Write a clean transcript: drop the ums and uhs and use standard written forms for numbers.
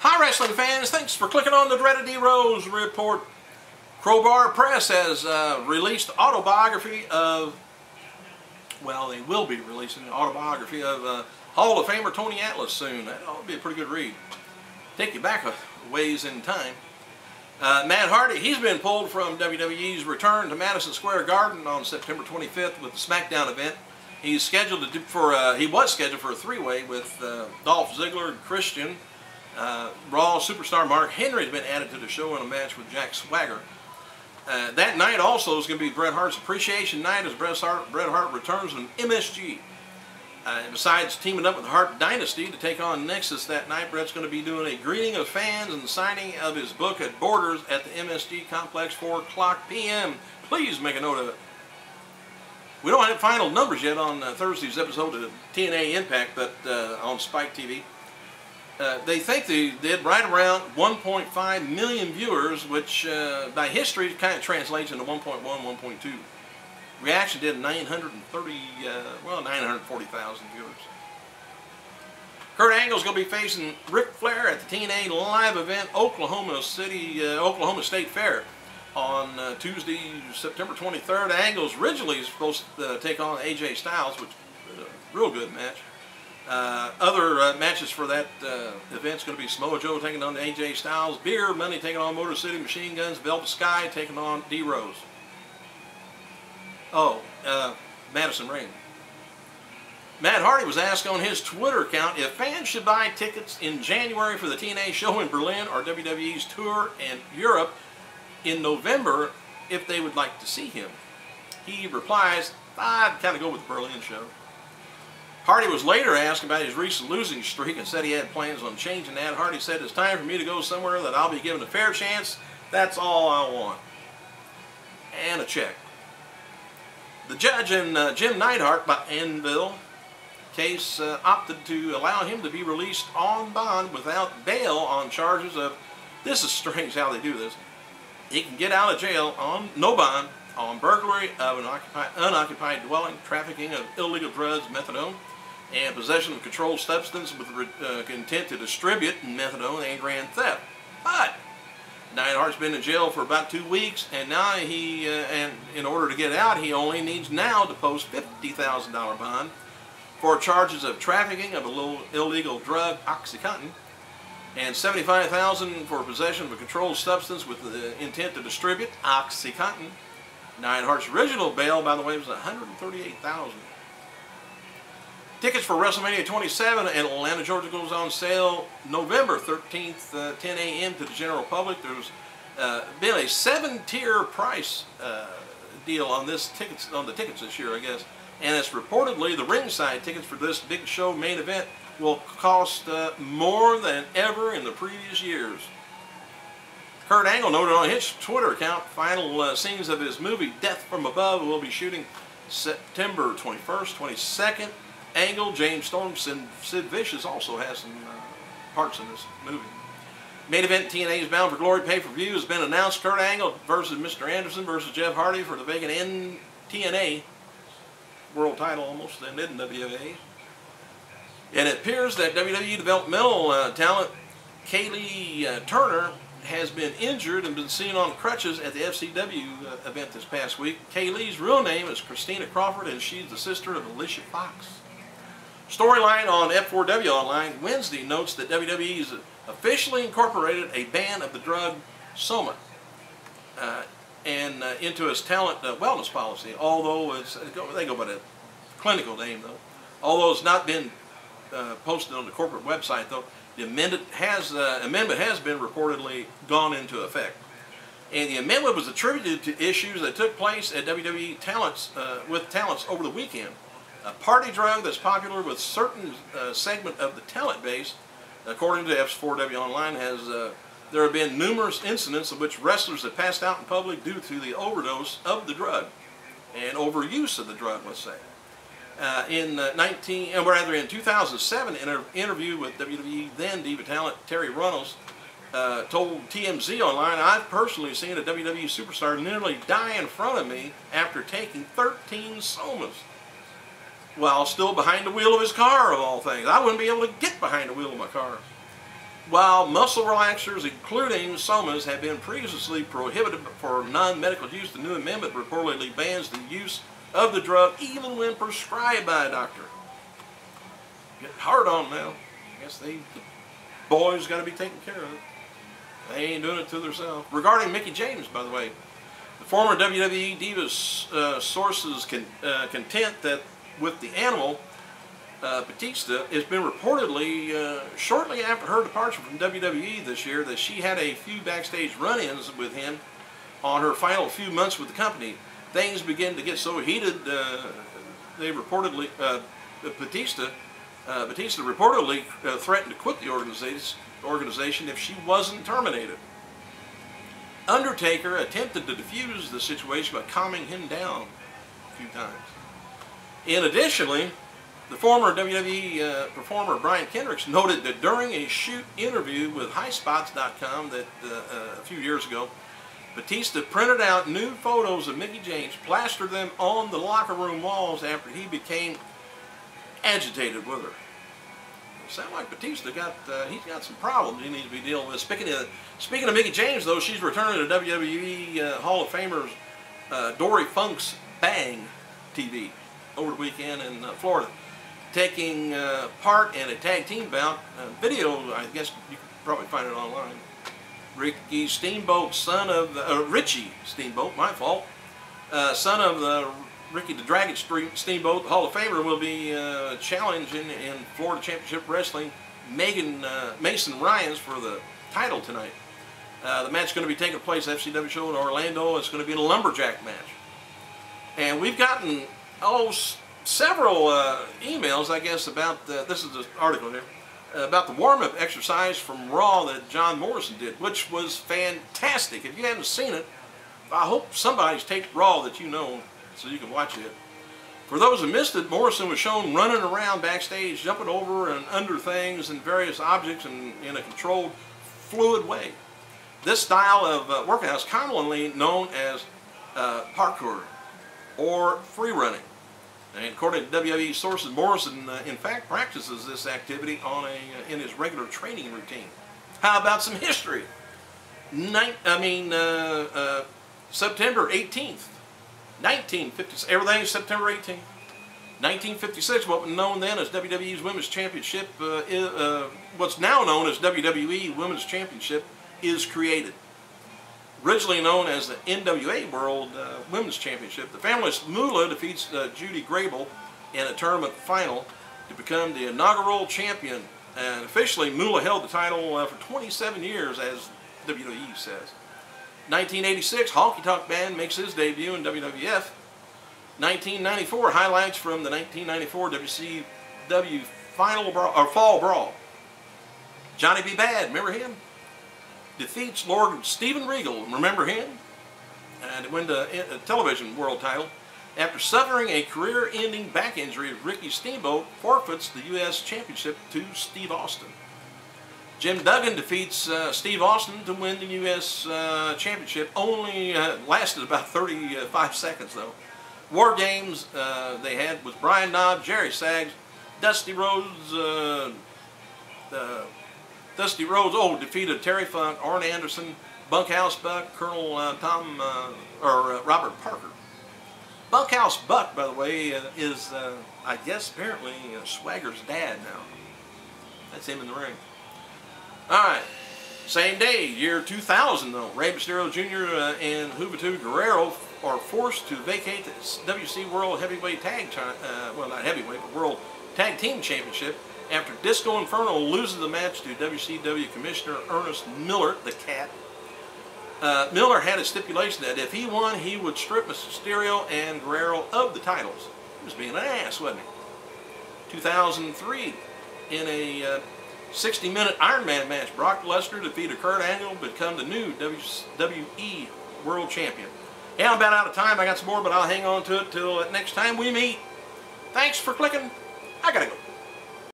Hi wrestling fans, thanks for clicking on the Dreaded D Rose Report. Crowbar Press has released autobiography of, well, they will be releasing an autobiography of Hall of Famer Tony Atlas soon. That'll be a pretty good read. Take you back a ways in time. Matt Hardy, he's been pulled from WWE's return to Madison Square Garden on September 25th with the SmackDown event. He's scheduled to do he was scheduled for a three-way with Dolph Ziggler and Christian. Raw superstar Mark Henry has been added to the show in a match with Jack Swagger. That night also is going to be Bret Hart's Appreciation Night as Bret Hart returns from MSG. Besides teaming up with the Hart Dynasty to take on Nexus that night, Bret's going to be doing a greeting of fans and signing of his book at Borders at the MSG Complex, 4 o'clock p.m. Please make a note of it. We don't have final numbers yet on Thursday's episode of TNA Impact, but on Spike TV. They think they did right around 1.5 million viewers, which by history kind of translates into 1.1, 1.2. Reaction did 940,000 viewers. Kurt Angle's going to be facing Ric Flair at the TNA live event, Oklahoma State Fair, on Tuesday, September 23rd. Angle's originally supposed to take on AJ Styles, which is a real good match. Other matches for that event's going to be Samoa Joe taking on AJ Styles, Beer Money taking on Motor City Machine Guns, Velvet Sky taking on D Rose. Oh, Madison Rain. Matt Hardy was asked on his Twitter account if fans should buy tickets in January for the TNA show in Berlin or WWE's tour in Europe in November if they would like to see him. He replies, I'd kind of go with the Berlin show. Hardy was later asked about his recent losing streak and said he had plans on changing that. Hardy said, it's time for me to go somewhere that I'll be given a fair chance. That's all I want. And a check. The judge in Jim Neidhart by Anvil case opted to allow him to be released on bond without bail on charges of, this is strange how they do this, he can get out of jail on no bond on burglary of an unoccupied dwelling, trafficking of illegal drugs, methadone, and possession of a controlled substance with intent to distribute methadone and grand theft. But Neidhart's been in jail for about 2 weeks, and now and in order to get out, he only needs now to post $50,000 bond for charges of trafficking of a little illegal drug, OxyContin, and $75,000 for possession of a controlled substance with the intent to distribute OxyContin. Neidhart's original bail, by the way, was $138,000. Tickets for WrestleMania 27 in Atlanta, Georgia goes on sale November 13th, 10 a.m. to the general public. There's been a 7-tier price deal on the tickets this year, I guess. And it's reportedly the ringside tickets for this big show main event will cost more than ever in the previous years. Kurt Angle noted on his Twitter account final scenes of his movie Death from Above will be shooting September 21st, 22nd. Angle, James Storm, Sid Vicious also has some parts in this movie. Main event TNA's Bound for Glory pay-per-view has been announced. Kurt Angle versus Mr. Anderson versus Jeff Hardy for the vacant TNA world title almost ended in WWE. And it appears that WWE developmental talent Kaylee Turner has been injured and been seen on crutches at the FCW event this past week. Kaylee's real name is Christina Crawford, and she's the sister of Alicia Fox. Storyline on F4W Online Wednesday notes that WWE's officially incorporated a ban of the drug soma into its talent wellness policy. Although they go by the clinical name though. Although it's not been posted on the corporate website though, the amendment has been reportedly gone into effect. And the amendment was attributed to issues that took place at WWE with talents over the weekend. A party drug that's popular with certain segment of the talent base, according to F4W Online, there have been numerous incidents in which wrestlers have passed out in public due to the overdose of the drug and overuse of the drug, let's say. In 2007, in an interview with WWE then Diva talent Terry Runnels told TMZ Online, I've personally seen a WWE superstar nearly die in front of me after taking 13 somas while still behind the wheel of his car, of all things. I wouldn't be able to get behind the wheel of my car. While muscle relaxers, including somas, have been previously prohibited for non-medical use, the new amendment reportedly bans the use of the drug even when prescribed by a doctor. Getting hard on now. I guess the boys got to be taken care of. They ain't doing it to themselves. Regarding Mickie James, by the way, the former WWE Divas sources content that with the animal, Batista, has been reportedly, shortly after her departure from WWE this year, that she had a few backstage run-ins with him on her final few months with the company. Things began to get so heated, they reportedly, Batista reportedly threatened to quit the organization if she wasn't terminated. Undertaker attempted to defuse the situation by calming him down a few times. And additionally, the former WWE performer Brian Kendricks noted that during a shoot interview with highspots.com that a few years ago, Batista printed out nude photos of Mickie James, plastered them on the locker room walls after he became agitated with her. It sounds like Batista he's got some problems he needs to be dealing with. Speaking of Mickie James, though, she's returning to WWE Hall of Famers Dory Funk's Bang TV over the weekend in Florida, taking part in a tag team bout. Video, I guess you can probably find it online. Ricky Steamboat, son of Richie Steamboat, my fault, son of the Ricky the Dragon Steamboat, Hall of Famer, will be challenging in Florida Championship Wrestling Mason Ryans for the title tonight. The match is going to be taking place at FCW show in Orlando. It's going to be a lumberjack match. And we've gotten several emails, I guess, about this is the article here, about the warm-up exercise from Raw that John Morrison did, which was fantastic. If you haven't seen it, I hope somebody's taped Raw that you know so you can watch it. For those who missed it, Morrison was shown running around backstage, jumping over and under things and various objects in a controlled, fluid way. This style of workout is commonly known as parkour or free running. And according to WWE sources, Morrison, in fact, practices this activity in his regular training routine. How about some history? September 18th, 1956. Everything's September 18th. 1956, what was known then as WWE's Women's Championship, what's now known as WWE Women's Championship, is created. Originally known as the NWA World Women's Championship, the Family's Moolah defeats Judy Grable in a tournament final to become the inaugural champion. And officially, Moolah held the title for 27 years, as WWE says. 1986, Honky Tonk Man makes his debut in WWF. 1994, highlights from the 1994 WCW Fall Brawl. Johnny B. Bad, remember him? Defeats Lord Steven Regal, remember him? And win the television world title. After suffering a career-ending back injury, Ricky Steamboat forfeits the U.S. Championship to Steve Austin. Jim Duggan defeats Steve Austin to win the U.S. Championship. Only lasted about 35 seconds, though. War Games they had with Brian Knobb, Jerry Saggs, Dusty Rhodes, defeated Terry Funk, Arn Anderson, Bunkhouse Buck, Colonel Robert Parker. Bunkhouse Buck, by the way, is, I guess, apparently Swagger's dad now. That's him in the ring. Alright, same day, year 2000, though, Rey Mysterio Jr. And Juventud Guerrero are forced to vacate the WC World Heavyweight well, not Heavyweight, but World Tag Team Championship after Disco Inferno loses the match to WCW Commissioner Ernest Miller, the Cat. Miller had a stipulation that if he won, he would strip Mysterio and Guerrero of the titles. He was being an ass, wasn't he? 2003, in a 60-minute Iron Man match, Brock Lesnar defeated Kurt Angle to become the new WWE World Champion. Yeah, I'm about out of time. I got some more, but I'll hang on to it till next time we meet. Thanks for clicking. I gotta go.